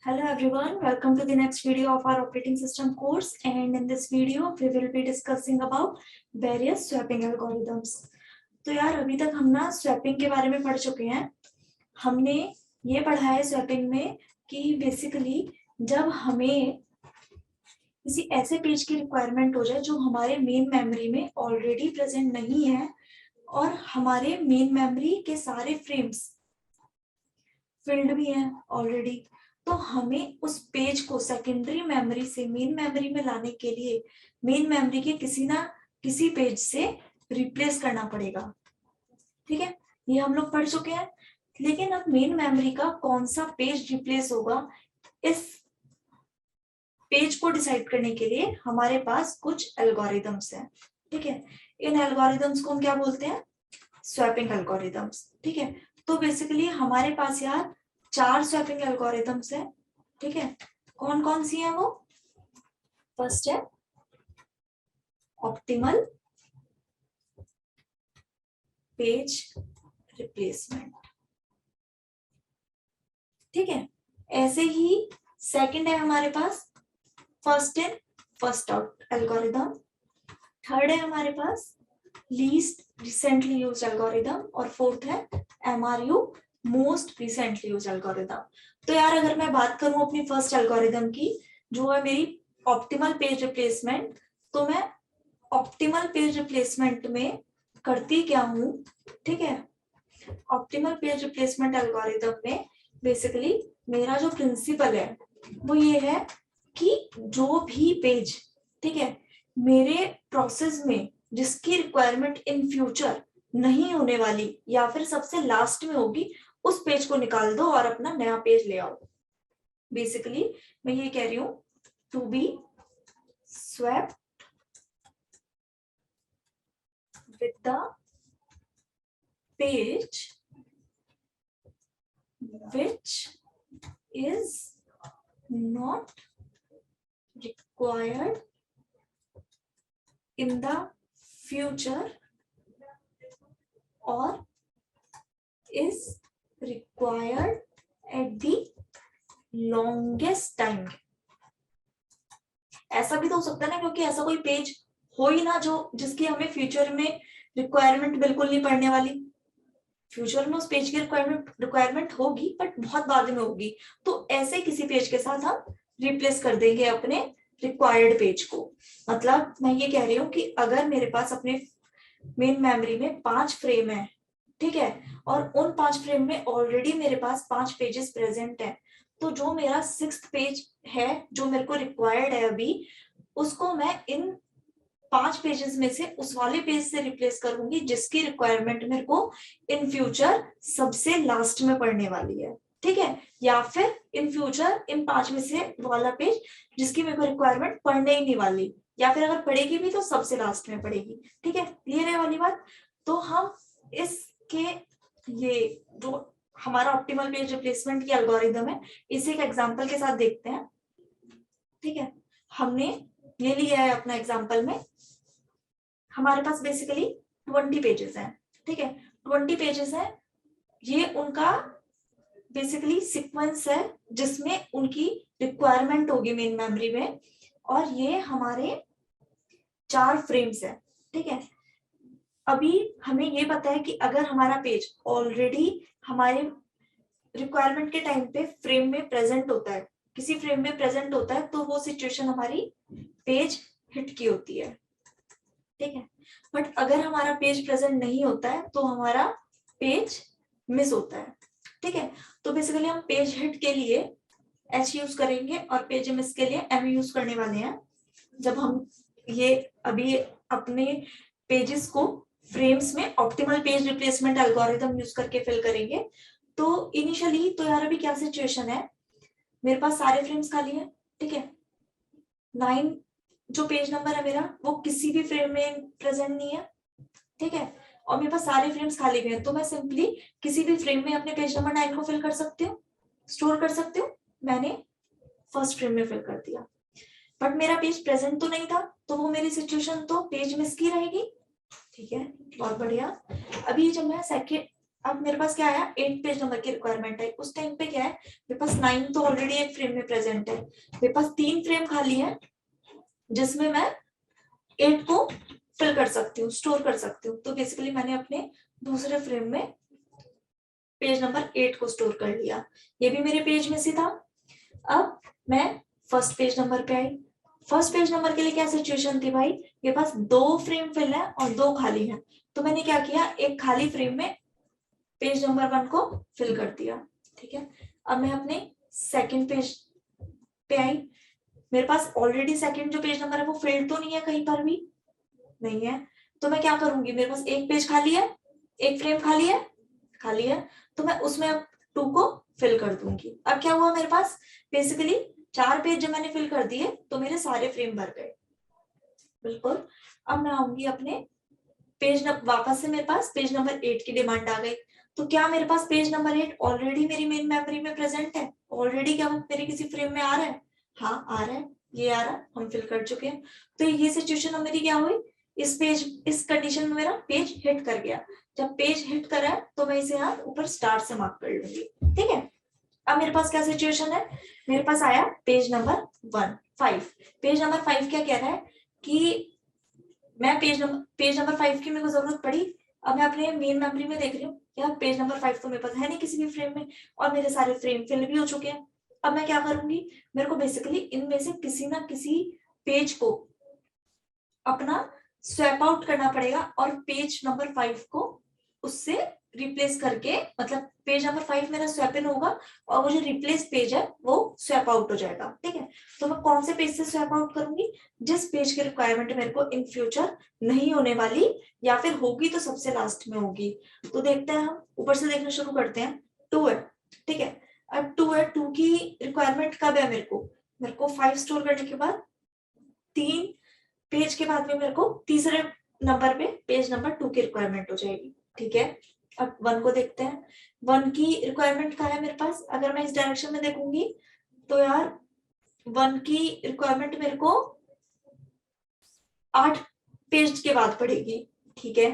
Hello everyone, welcome to the next video of our operating system course, and in this video we will be discussing about various swapping algorithms. तो यार अभी तक हम ना swapping के बारे में पढ़ चुके हैं। हमने ये पढ़ा है स्वैपिंग में कि बेसिकली जब हमें किसी ऐसे पेज की रिक्वायरमेंट हो जाए जो हमारे मेन मेमोरी में ऑलरेडी प्रेजेंट नहीं है और हमारे मेन मेमोरी के सारे फ्रेम्स फिल्ड भी हैं ऑलरेडी, तो हमें उस पेज को सेकेंडरी मेमोरी से मेन मेमोरी में लाने के लिए मेन मेमोरी के किसी ना किसी पेज से रिप्लेस करना पड़ेगा। ठीक है, ये हम लोग पढ़ चुके हैं। लेकिन अब मेन मेमोरी का कौन सा पेज रिप्लेस होगा, इस पेज को डिसाइड करने के लिए हमारे पास कुछ एल्गोरिथम्स हैं। ठीक है, इन एल्गोरिथम्स को हम क्या बोलते हैं? Swapping algorithms. ठीक है, तो बेसिकली हमारे पास यार 4 स्वैपिंग एल्गोरिथम्स है। ठीक है, कौन कौन सी है वो? फर्स्ट है ऑप्टिमल पेज रिप्लेसमेंट। ठीक है, ऐसे ही सेकंड है हमारे पास first in first out algorithm. Third है हमारे पास लीस्ट रिसेंटली यूज्ड एल्गोरिथम और फोर्थ है MRU most recently used algorithm. तो यार अगर मैं बात करूं अपनी फर्स्ट एल्गोरिथम की, जो है मेरी ऑप्टिमल पेज रिप्लेसमेंट, तो मैं ऑप्टिमल पेज रिप्लेसमेंट में करती क्या हूं? ठीक है, ऑप्टिमल पेज रिप्लेसमेंट एल्गोरिथम में बेसिकली मेरा जो प्रिंसिपल है वो ये है कि जो भी पेज, ठीक है, मेरे प्रोसेस में जिसकी रिक्वायरमेंट इन फ्यूचर नहीं होने वाली या फिर सबसे लास्ट में होगी, उस पेज को निकाल दो और अपना नया पेज ले आओ। बेसिकली मैं ये कह रही हूं, to be swapped with the page which is not required in the future or is required at the longest time। ऐसा भी तो हो सकता है ना, क्योंकि ऐसा कोई पेज हो ही ना जो जिसकी हमें फ्यूचर में रिक्वायरमेंट बिल्कुल नहीं पड़ने वाली। फ्यूचर में उस पेज की रिक्वायरमेंट होगी बट बहुत बाद में होगी, तो ऐसे किसी पेज के साथ हम रिप्लेस कर देंगे अपने रिक्वायर्ड पेज को। मतलब मैं ये कह रही हूँ कि अगर मेरे पास अपने मेन मेमोरी में 5 फ्रेम है, ठीक है, और उन 5 फ्रेम में ऑलरेडी मेरे पास 5 पेजेस प्रेजेंट है, तो जो मेरा 6th पेज है जो मेरे को रिक्वायर्ड है अभी, उसको मैं इन 5 पेजेस में से उस वाले पेज से रिप्लेस करूंगी जिसकी रिक्वायरमेंट मेरे को इन फ्यूचर सबसे लास्ट में पढ़ने वाली है। ठीक है, या फिर इन फ्यूचर इन 5 में से वाला पेज जिसकी मेरे को रिक्वायरमेंट पढ़ने ही नहीं वाली, या फिर अगर पढ़ेगी भी तो सबसे लास्ट में पढ़ेगी। ठीक है, क्लियर है वाली बात? तो हम इसके ये जो हमारा ऑप्टिमल पेज रिप्लेसमेंट की एल्गोरिथम है, इसे एक एग्जांपल के साथ देखते हैं। ठीक है, हमने ये लिया है अपना एग्जांपल में, हमारे पास बेसिकली 20 पेजेस हैं। ठीक है, 20 पेजेस हैं, ये उनका बेसिकली सीक्वेंस है जिसमें उनकी रिक्वायरमेंट होगी मेन मेमोरी में, और ये हमारे 4 फ्रेम्स है। ठीक है, अभी हमें ये पता है कि अगर हमारा पेज ऑलरेडी हमारे रिक्वायरमेंट के टाइम पे फ्रेम में प्रेजेंट होता है, किसी फ्रेम में प्रेजेंट होता है, तो वो सिचुएशन हमारी पेज हिट की होती है। ठीक है, बट अगर हमारा पेज प्रेजेंट नहीं होता है तो हमारा पेज मिस होता है। ठीक है, तो बेसिकली हम पेज हिट के लिए H यूज करेंगे और पेज मिस के लिए M यूज करने वाले हैं। जब हम ये अभी अपने पेजेस को फ्रेम्स में optimal page replacement algorithm use करके फिल करेंगे, तो इनिशियली तो यार अभी क्या सिचुएशन है, मेरे पास सारे फ्रेम्स खाली है। ठीक है, 9 जो पेज नंबर है मेरा वो किसी भी फ्रेम में प्रेजेंट नहीं है। ठीक है, और मेरे पास सारे फ्रेम्स खाली भी हैं, तो मैं सिंपली किसी भी फ्रेम में अपने पेज नंबर 9 को फिल कर सकती हूँ, स्टोर कर सकती हूँ। मैंने फर्स्ट फ्रेम में फिल कर दिया, बट मेरा पेज प्रेजेंट तो नहीं था, तो वो मेरी सिचुएशन तो पेज मिस की रहेगी। ठीक है, बहुत बढ़िया। अभी जब मैं अब मेरे पास क्या आया, 8 पेज नंबर की रिक्वायरमेंट है। उस टाइम पे क्या है, मेरे पास 9 तो ऑलरेडी एक फ्रेम में प्रेजेंट है, मेरे पास 3 फ्रेम खाली है जिसमें मैं 8 को फिल कर सकती हूँ, स्टोर कर सकती हूँ। तो बेसिकली मैंने अपने दूसरे फ्रेम में पेज नंबर 8 को स्टोर कर लिया। ये भी मेरे पेज में से था। अब मैं फर्स्ट पेज नंबर पे आई। फर्स्ट पेज नंबर के लिए क्या सिचुएशन थी भाई, मेरे पास 2 फ्रेम फिल है और 2 खाली है। तो मैंने क्या किया, एक खाली फ्रेम में पेज नंबर 1 को फिल कर दिया। ठीक है, अब मैं अपने सेकंड पेज पे आई। मेरे पास ऑलरेडी सेकंड जो पेज नंबर है वो फिल्ड तो नहीं है, कहीं पर भी नहीं है। तो मैं क्या करूंगी, मेरे पास एक पेज खाली है, एक फ्रेम खाली है, तो मैं उसमें अब 2 को फिल कर दूंगी। अब क्या हुआ, मेरे पास बेसिकली 4 पेज जब मैंने फिल कर दिए तो मेरे सारे फ्रेम भर गए। बिल्कुल। अब मैं आऊंगी अपने पेज नंबर, वापस से मेरे पास पेज नंबर 8 की डिमांड आ गई। तो क्या मेरे पास पेज नंबर 8 ऑलरेडी मेरी मेन मेमोरी में प्रेजेंट है, ऑलरेडी क्या वो मेरे किसी फ्रेम में आ रहा है? हाँ आ रहा है, ये आ रहा है, हम फिल कर चुके हैं। तो ये सिचुएशन अब मेरी क्या हुई, इस कंडीशन में मेरा पेज हिट कर गया। जब पेज हिट करा है तो मैं इसे यहाँ ऊपर स्टार से मार्क कर लूंगी। ठीक है, अब मेरे पास क्या सिचुएशन है, मेरे पास आया पेज नंबर 5। पेज नंबर 5 क्या कह रहा है कि मैं पेज नंबर 5 की मेरे को जरूरत पड़ी। अब मैं अपने मेन मेमोरी में देख रही हूँ, यार पेज नंबर 5 तो मेरे पास है नहीं किसी भी फ्रेम में, और मेरे सारे फ्रेम फिल भी हो चुके हैं। अब मैं क्या करूंगी, मेरे को बेसिकली इनमें से किसी ना किसी पेज को अपना स्वैप आउट करना पड़ेगा और पेज नंबर 5 को उससे रिप्लेस करके, मतलब पेज नंबर 5 मेरा स्वैप इन होगा और वो जो रिप्लेस पेज है वो स्वैप आउट हो जाएगा। ठीक है, तो मैं कौन से पेज से स्वैप आउट करूंगी, जिस पेज की रिक्वायरमेंट मेरे को इन फ्यूचर नहीं होने वाली, या फिर होगी तो सबसे लास्ट में होगी। तो देखते हैं, हम ऊपर से देखना शुरू करते हैं। 2 है, ठीक है। अब 2 है, 2 की रिक्वायरमेंट कब है, मेरे को 5 स्टोर करने के बाद 3 पेज के बाद में मेरे को तीसरे नंबर पे पेज नंबर 2 की रिक्वायरमेंट हो जाएगी। ठीक है, अब 1 को देखते हैं। 1 की रिक्वायरमेंट कहाँ है मेरे पास, अगर मैं इस डायरेक्शन में देखूंगी तो यार 1 की रिक्वायरमेंट मेरे को 8 पेज के बाद पड़ेगी। ठीक है,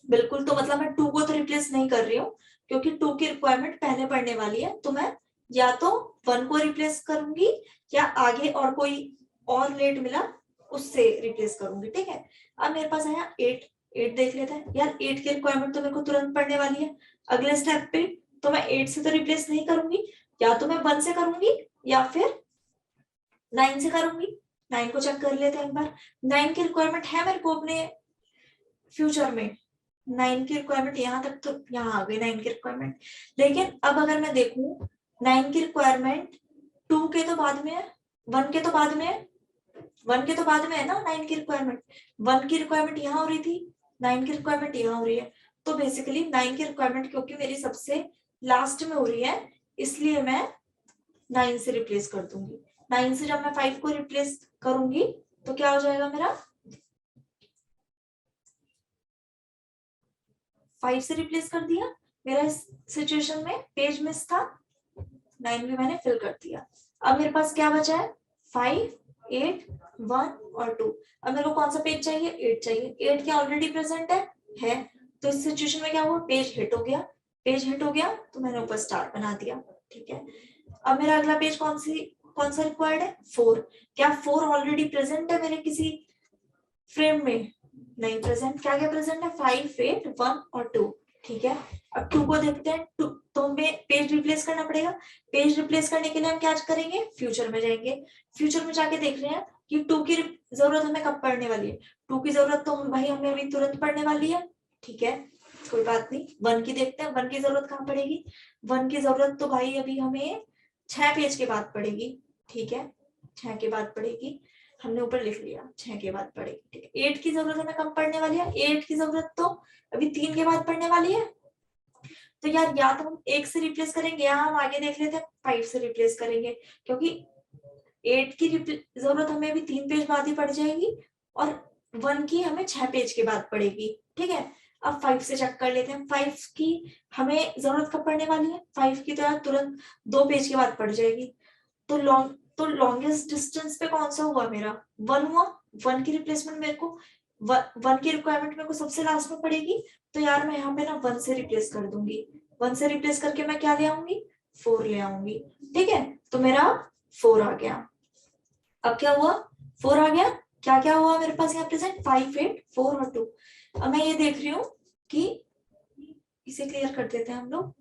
बिल्कुल। तो मतलब मैं 2 को तो रिप्लेस नहीं कर रही हूँ, क्योंकि 2 की रिक्वायरमेंट पहले पढ़ने वाली है। तो मैं या तो 1 को रिप्लेस करूंगी या आगे और कोई और लेट मिला उससे रिप्लेस करूंगी। ठीक है, अब मेरे पास आया 8 देख लेते हैं। यार 8 की रिक्वायरमेंट तो मेरे को तुरंत पढ़ने वाली है अगले स्टेप पे, तो मैं 8 से तो रिप्लेस नहीं करूंगी, या तो मैं 1 से करूंगी या फिर 9 से करूंगी। 9 को चेक कर लेते हैं एक बार। 9 की रिक्वायरमेंट है मेरे को अपने फ्यूचर में। 9 की रिक्वायरमेंट यहाँ तक, तो यहाँ आ गई 9 की रिक्वायरमेंट। लेकिन अब अगर मैं देखूं 9 की रिक्वायरमेंट 2 के तो बाद में है, 1 के तो बाद में है, 1 के तो बाद में है ना 9 की रिक्वायरमेंट। 1 की रिक्वायरमेंट यहाँ हो रही थी, 9 की रिक्वायरमेंट यहाँ हो रही है। तो बेसिकली 9 की रिक्वायरमेंट क्योंकि मेरी सबसे लास्ट में हो रही है, इसलिए मैं 9 से रिप्लेस कर दूंगी। 9 से जब मैं 5 को रिप्लेस करूंगी तो क्या हो जाएगा मेरा, 5 से रिप्लेस कर दिया। मेरा इस सिचुएशन में पेज मिस था, 9 भी मैंने फिल कर दिया। अब मेरे पास क्या बचा है, 5, 8, 1 और 2। अब मेरे को कौन सा पेज चाहिए, 8 चाहिए। 8 क्या ऑलरेडी प्रेजेंट है। तो इस सिचुएशन में क्या हुआ, पेज हिट हो गया। पेज हिट हो गया तो मैंने ऊपर स्टार बना दिया। ठीक है, अब मेरा अगला पेज कौन सा रिक्वायर्ड है, 4। क्या 4 ऑलरेडी प्रेजेंट है मेरे किसी फ्रेम में, नहीं प्रेजेंट। क्या क्या प्रेजेंट है, 5, 8, 1 और 2। ठीक है, अब 2 को देखते हैं। तो हमें पेज रिप्लेस करना पड़ेगा। पेज रिप्लेस करने के लिए हम क्या करेंगे, फ्यूचर में जाएंगे। फ्यूचर में जाके देख रहे हैं कि 2 की जरूरत हमें कब पड़ने वाली है। 2 की जरूरत तो भाई हमें अभी तुरंत पड़ने वाली है। ठीक है, कोई बात नहीं। 1 की देखते हैं, 1 की जरूरत कहाँ पड़ेगी। 1 की जरूरत तो भाई अभी हमें 6 पेज के बाद पड़ेगी। ठीक है, 6 के बाद पड़ेगी, हमने ऊपर लिख लिया 6 के बाद पड़ेगी। ठीक है, 8 की जरूरत हमें कब पड़ने वाली है, 8 की जरूरत तो अभी 3 के बाद पड़ने वाली है। तो यार या तो हम 1 से रिप्लेस करेंगे या हम आगे देख लेते हैं 5 से रिप्लेस करेंगे, क्योंकि 8 की जरूरत हमें अभी 3 पेज बाद ही पड़ जाएगी और 1 की हमें 6 पेज के बाद पड़ेगी। ठीक है, अब 5 से चेक कर लेते हैं 5 की हमें जरूरत कब पड़ने वाली है। 5 की तो यार तुरंत 2 पेज के बाद पड़ जाएगी। तो लॉन्गेस्ट डिस्टेंस पे कौन सा हुआ मेरा, 1 हुआ। 1 की रिप्लेसमेंट मेरे को वन की रिक्वायरमेंट मेरे को सबसे लास्ट में पड़ेगी, तो यार मैं यहाँ पे ना 1 से रिप्लेस कर दूंगी। 1 से रिप्लेस करके मैं क्या ले आऊंगी, 4 ले आऊंगी। ठीक है, तो मेरा 4 आ गया। अब क्या हुआ, 4 आ गया। क्या क्या हुआ मेरे पास यहाँ प्रेजेंट, 5, 8, 4 और 2। अब मैं ये देख रही हूँ कि इसे क्लियर कर देते हैं हम लोग।